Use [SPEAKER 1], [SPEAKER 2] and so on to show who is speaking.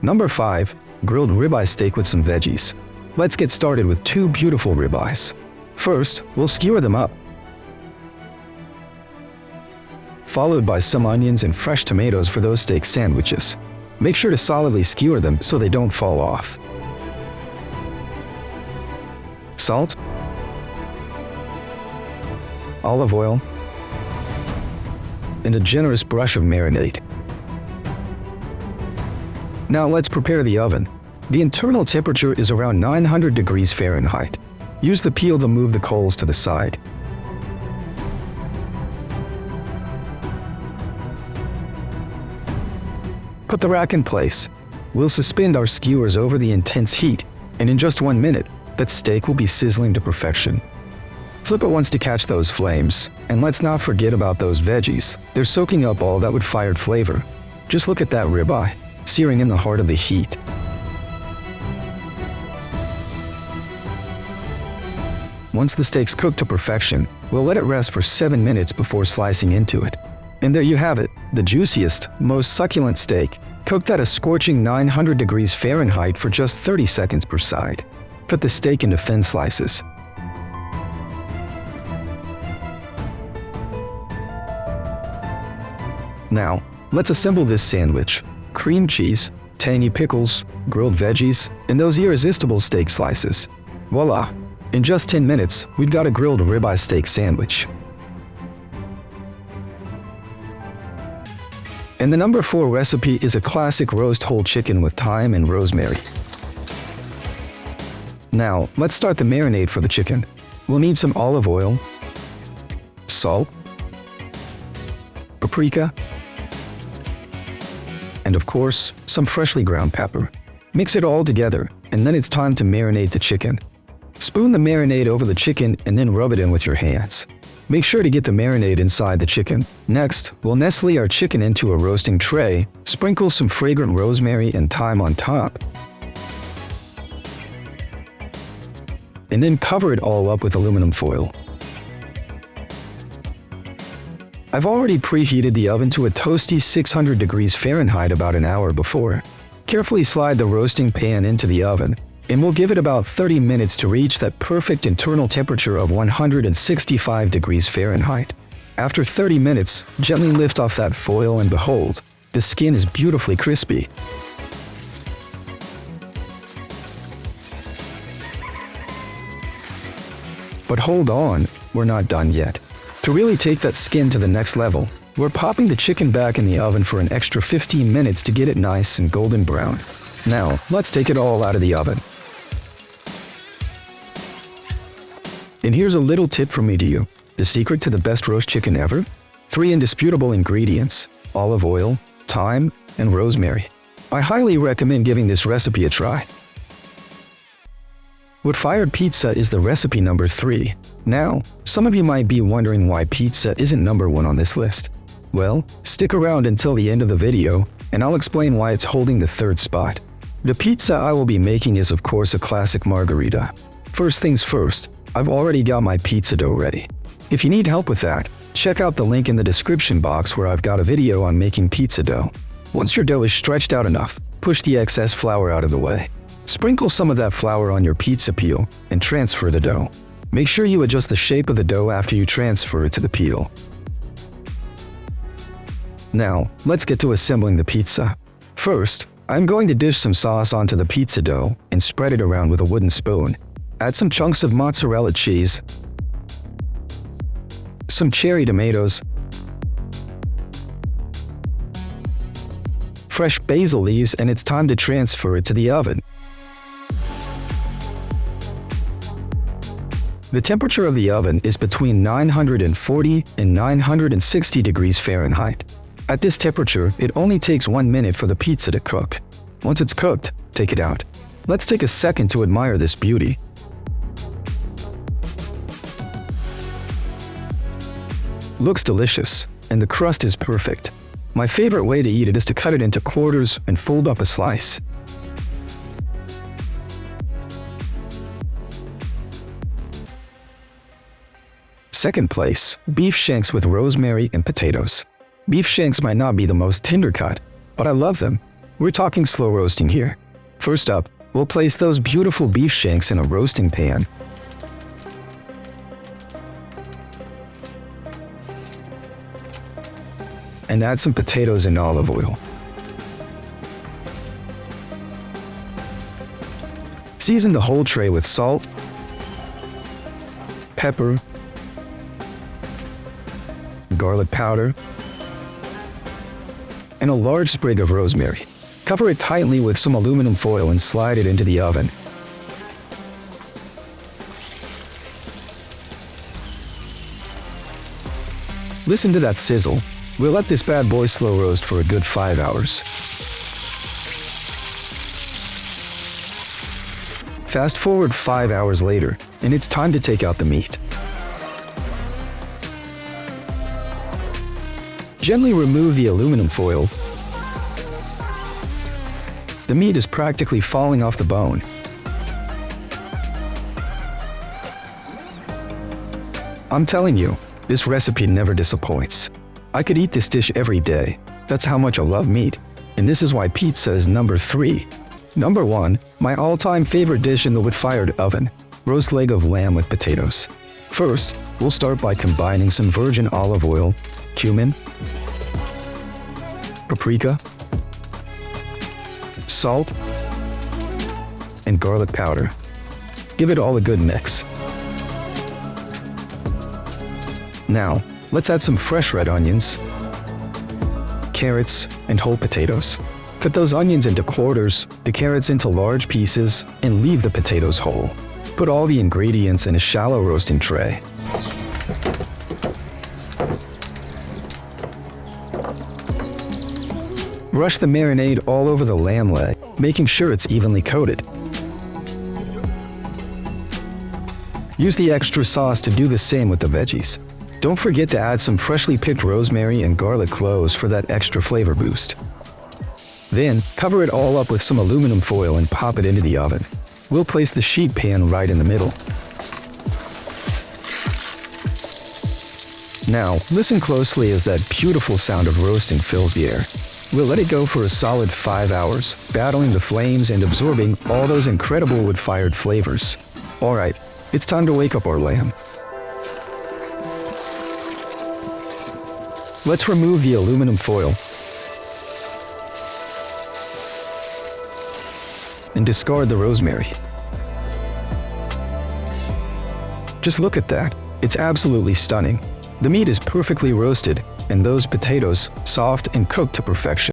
[SPEAKER 1] Number 5. Grilled ribeye steak with some veggies. Let's get started with 2 beautiful ribeyes. First, we'll skewer them up, followed by some onions and fresh tomatoes for those steak sandwiches. Make sure to solidly skewer them so they don't fall off. Salt, olive oil, and a generous brush of marinade. Now let's prepare the oven. The internal temperature is around 900 degrees Fahrenheit. Use the peel to move the coals to the side. Put the rack in place. We'll suspend our skewers over the intense heat, and in just 1 minute, that steak will be sizzling to perfection. Flip it once to catch those flames, and let's not forget about those veggies. They're soaking up all that wood-fired flavor. Just look at that ribeye, searing in the heart of the heat. Once the steak's cooked to perfection, we'll let it rest for 7 minutes before slicing into it. And there you have it, the juiciest, most succulent steak, cooked at a scorching 900 degrees Fahrenheit for just 30 seconds per side. Cut the steak into thin slices. Now, let's assemble this sandwich. Cream cheese, tangy pickles, grilled veggies, and those irresistible steak slices. Voila! In just 10 minutes, we've got a grilled ribeye steak sandwich. And the number 4 recipe is a classic roast whole chicken with thyme and rosemary. Now, let's start the marinade for the chicken. We'll need some olive oil, salt, paprika, and of course, some freshly ground pepper. Mix it all together, and then it's time to marinate the chicken. Spoon the marinade over the chicken and then rub it in with your hands. Make sure to get the marinade inside the chicken. Next, we'll nestle our chicken into a roasting tray, sprinkle some fragrant rosemary and thyme on top, and then cover it all up with aluminum foil. I've already preheated the oven to a toasty 600 degrees Fahrenheit about an hour before. Carefully slide the roasting pan into the oven, and we'll give it about 30 minutes to reach that perfect internal temperature of 165 degrees Fahrenheit. After 30 minutes, gently lift off that foil and behold, the skin is beautifully crispy. But hold on, we're not done yet. To really take that skin to the next level, we're popping the chicken back in the oven for an extra 15 minutes to get it nice and golden brown. Now, let's take it all out of the oven. And here's a little tip from me to you. The secret to the best roast chicken ever? 3 indisputable ingredients: olive oil, thyme, and rosemary. I highly recommend giving this recipe a try. Wood-fired pizza is the recipe number 3. Now, some of you might be wondering why pizza isn't number 1 on this list. Well, stick around until the end of the video, and I'll explain why it's holding the 3rd spot. The pizza I will be making is of course a classic Margherita. First things first, I've already got my pizza dough ready. If you need help with that, check out the link in the description box where I've got a video on making pizza dough. Once your dough is stretched out enough, push the excess flour out of the way. Sprinkle some of that flour on your pizza peel and transfer the dough. Make sure you adjust the shape of the dough after you transfer it to the peel. Now, let's get to assembling the pizza. First, I'm going to dish some sauce onto the pizza dough and spread it around with a wooden spoon. Add some chunks of mozzarella cheese, some cherry tomatoes, fresh basil leaves, and it's time to transfer it to the oven. The temperature of the oven is between 940 and 960 degrees Fahrenheit. At this temperature, it only takes 1 minute for the pizza to cook. Once it's cooked, take it out. Let's take a second to admire this beauty. Looks delicious, and the crust is perfect. My favorite way to eat it is to cut it into quarters and fold up a slice. Second place, beef shanks with rosemary and potatoes. Beef shanks might not be the most tender cut, but I love them. We're talking slow roasting here. First up, we'll place those beautiful beef shanks in a roasting pan. And add some potatoes and olive oil. Season the whole tray with salt, pepper, garlic powder, and a large sprig of rosemary. Cover it tightly with some aluminum foil and slide it into the oven. Listen to that sizzle. We'll let this bad boy slow roast for a good 5 hours. Fast forward 5 hours later, and it's time to take out the meat. Gently remove the aluminum foil. The meat is practically falling off the bone. I'm telling you, this recipe never disappoints. I could eat this dish every day. That's how much I love meat. And this is why pizza is number 3. Number 1, my all-time favorite dish in the wood-fired oven, roast leg of lamb with potatoes. First, we'll start by combining some virgin olive oil, cumin, paprika, salt, and garlic powder. Give it all a good mix. Now, let's add some fresh red onions, carrots, and whole potatoes. Cut those onions into quarters, the carrots into large pieces, and leave the potatoes whole. Put all the ingredients in a shallow roasting tray. Brush the marinade all over the lamb leg, making sure it's evenly coated. Use the extra sauce to do the same with the veggies. Don't forget to add some freshly picked rosemary and garlic cloves for that extra flavor boost. Then, cover it all up with some aluminum foil and pop it into the oven. We'll place the sheet pan right in the middle. Now, listen closely as that beautiful sound of roasting fills the air. We'll let it go for a solid 5 hours, battling the flames and absorbing all those incredible wood-fired flavors. Alright, it's time to wake up our lamb. Let's remove the aluminum foil and discard the rosemary. Just look at that. It's absolutely stunning. The meat is perfectly roasted, and those potatoes soft and cooked to perfection.